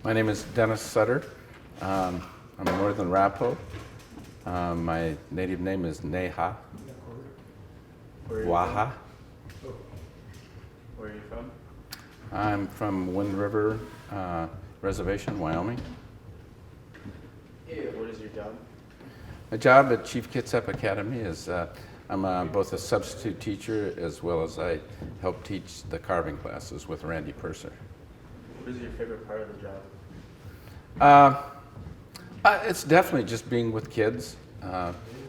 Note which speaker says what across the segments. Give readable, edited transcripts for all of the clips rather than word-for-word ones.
Speaker 1: My name is Dennis Sutter. I'm a Northern Rapo. My native name is Neha
Speaker 2: Where are you
Speaker 1: Waha.
Speaker 2: from? Where are you from?
Speaker 1: I'm from Wind River Reservation, Wyoming.
Speaker 2: What is your job?
Speaker 1: My job at Chief Kitsap Academy is I'm both a substitute teacher as well as I help teach the carving classes with Randy Purser.
Speaker 2: What is your favorite part of the job?
Speaker 1: It's definitely just being with kids,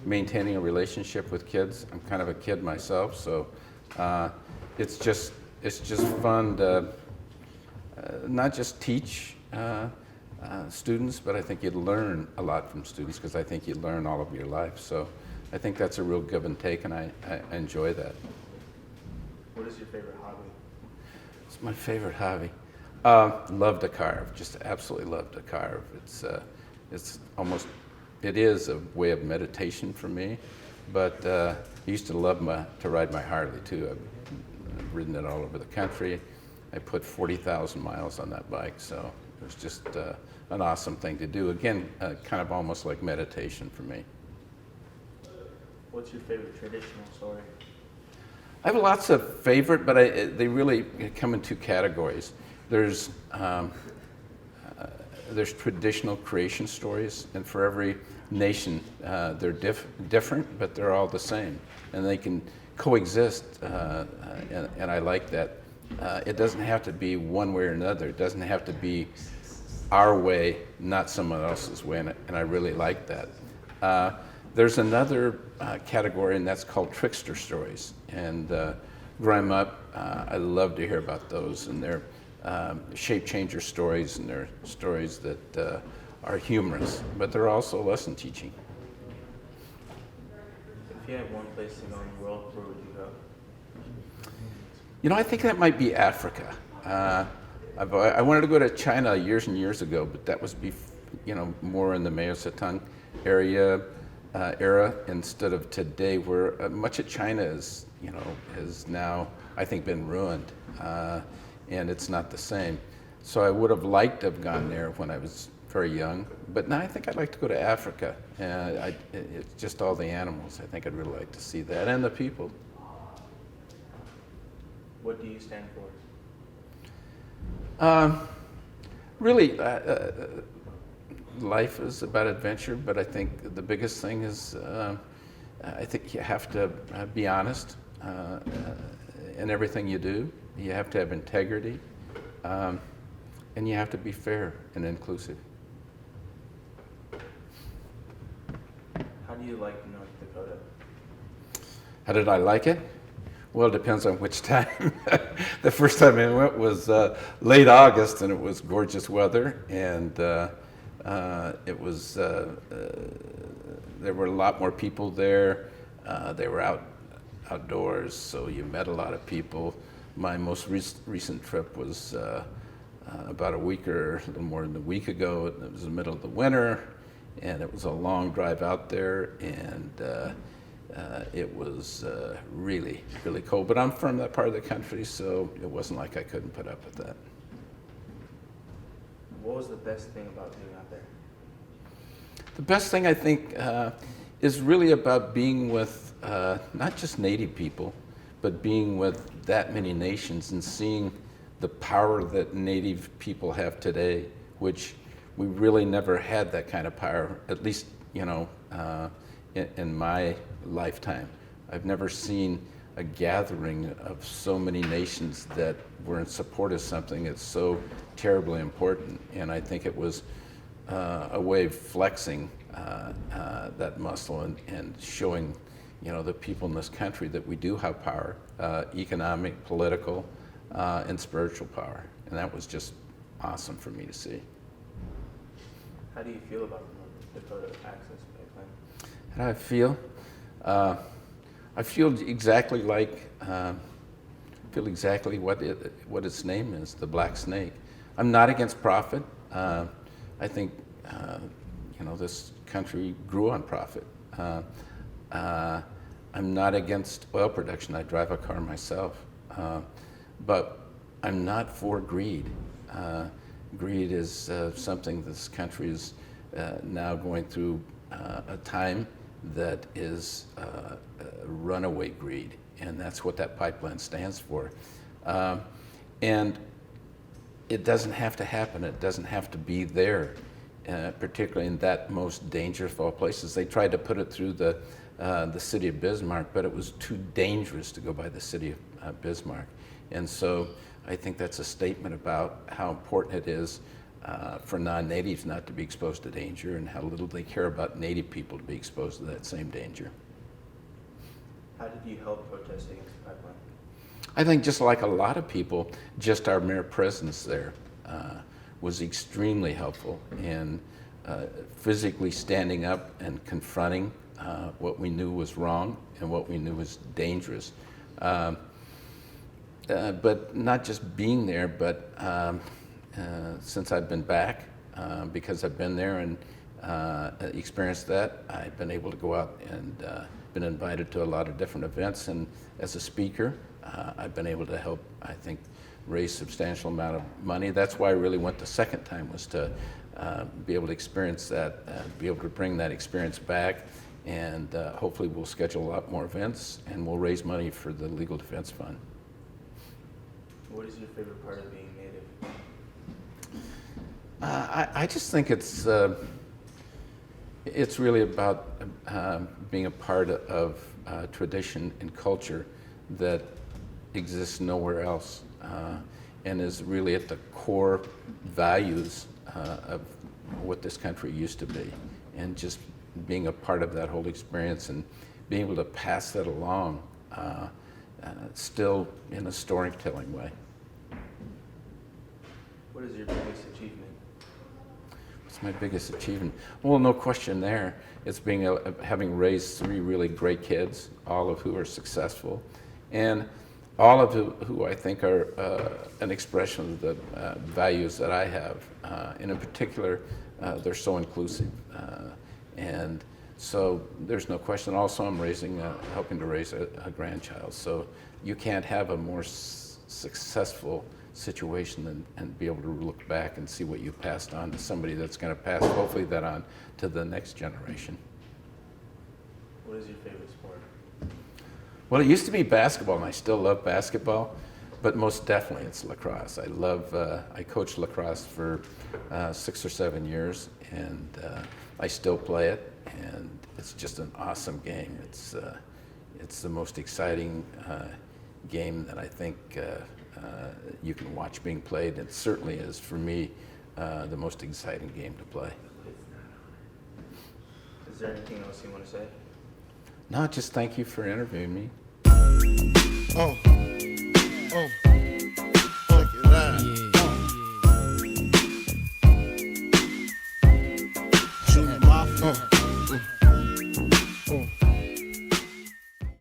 Speaker 1: maintaining a relationship with kids. I'm kind of a kid myself, so it's just fun to not just teach students, but I think you learn a lot from students because I think you learn all of your life. So I think that's a real give and take, and I enjoy that.
Speaker 2: What is your favorite hobby?
Speaker 1: It's my favorite hobby. Love to carve. Just absolutely love to carve. It is a way of meditation for me. But I used to love to ride my Harley too. I've ridden it all over the country. I put 40,000 miles on that bike, so it was just an awesome thing to do. Again, kind of almost like meditation for me.
Speaker 2: What's your favorite traditional story?
Speaker 1: I have lots of favorite, but they really come in two categories. There's traditional creation stories, and for every nation, they're different, but they're all the same, and they can coexist. And I like that. It doesn't have to be one way or another. It doesn't have to be our way, not someone else's way, and I really like that. There's another category, and that's called trickster stories. And growing up, I love to hear about those, and they're shape changer stories, and they're stories that are humorous, but they're also lesson teaching.
Speaker 2: If you had one place to go in the world, where would you go?
Speaker 1: You know, I think that might be Africa. I wanted to go to China years and years ago, but that was more in the Mao Zedong era instead of today, where much of China is now, I think, been ruined, and it's not the same. So I would have liked to have gone there when I was very young, but now I think I'd like to go to Africa. It's just all the animals. I think I'd really like to see that, and the people.
Speaker 2: What do you stand for?
Speaker 1: Really, life is about adventure, but I think the biggest thing is I think you have to be honest in everything you do. You have to have integrity, and you have to be fair and inclusive.
Speaker 2: How do you like North Dakota?
Speaker 1: How did I like it? Well, it depends on which time. The first time I went was late August, and it was gorgeous weather, and it was there were a lot more people there. They were outdoors, so you met a lot of people. My most recent trip was about a week or a little more than a week ago. It was the middle of the winter, and it was a long drive out there, and it was really, really cold. But I'm from that part of the country, so it wasn't like I couldn't put up with that.
Speaker 2: What was the best thing about being out there?
Speaker 1: The best thing, I think, is really about being with not just Native people, but being with that many nations and seeing the power that Native people have today, which we really never had that kind of power, at least, in my lifetime. I've never seen a gathering of so many nations that were in support of something that's so terribly important. And I think it was a way of flexing that muscle and showing, the people in this country that we do have power, economic, political, and spiritual power. And that was just awesome for me to see.
Speaker 2: How do you feel about the North Dakota Access Pipeline?
Speaker 1: How do I feel? I feel exactly what its name is, the black snake. I'm not against profit. I think this country grew on profit. I'm not against oil production. I drive a car myself, but I'm not for greed. greed is something this country is now going through a time that is runaway greed, and that's what that pipeline stands for. And it doesn't have to happen. It doesn't have to be there, particularly in that most dangerous of all places. They tried to put it through the city of Bismarck, but it was too dangerous to go by the city of Bismarck. And so I think that's a statement about how important it is for non-natives not to be exposed to danger, and how little they care about native people to be exposed to that same danger.
Speaker 2: How did you help protest against the pipeline?
Speaker 1: I think just like a lot of people, just our mere presence there was extremely helpful in physically standing up and confronting what we knew was wrong and what we knew was dangerous. But not just being there, but since I've been back, because I've been there and experienced that, I've been able to go out and been invited to a lot of different events, and as a speaker, I've been able to help, I think, raise substantial amount of money. That's why I really went the second time, was to be able to experience that, be able to bring that experience back, and hopefully we'll schedule a lot more events, and we'll raise money for the Legal Defense Fund.
Speaker 2: What is your favorite part of being Native?
Speaker 1: I just think it's really about being a part of tradition and culture that exists nowhere else, and is really at the core values of what this country used to be, and just being a part of that whole experience and being able to pass that along still in a storytelling way.
Speaker 2: What is your biggest achievement?
Speaker 1: What's my biggest achievement? Well, no question there. It's having raised 3 really great kids, all of who are successful, and all of who I think are an expression of the values that I have. And in particular, they're so inclusive. And so there's no question. Also, I'm helping to raise a grandchild. So you can't have a more successful situation and be able to look back and see what you passed on to somebody that's going to pass, hopefully, that on to the next generation.
Speaker 2: What is your favorite sport?
Speaker 1: Well, it used to be basketball, and I still love basketball, but most definitely it's lacrosse. I coached lacrosse for 6 or 7 years, and I still play it, and it's just an awesome game. It's the most exciting game that I think you can watch being played. It certainly is, for me, the most exciting game to play.
Speaker 2: Is there anything else you want to say?
Speaker 1: No, just thank you for interviewing me.
Speaker 3: Oh.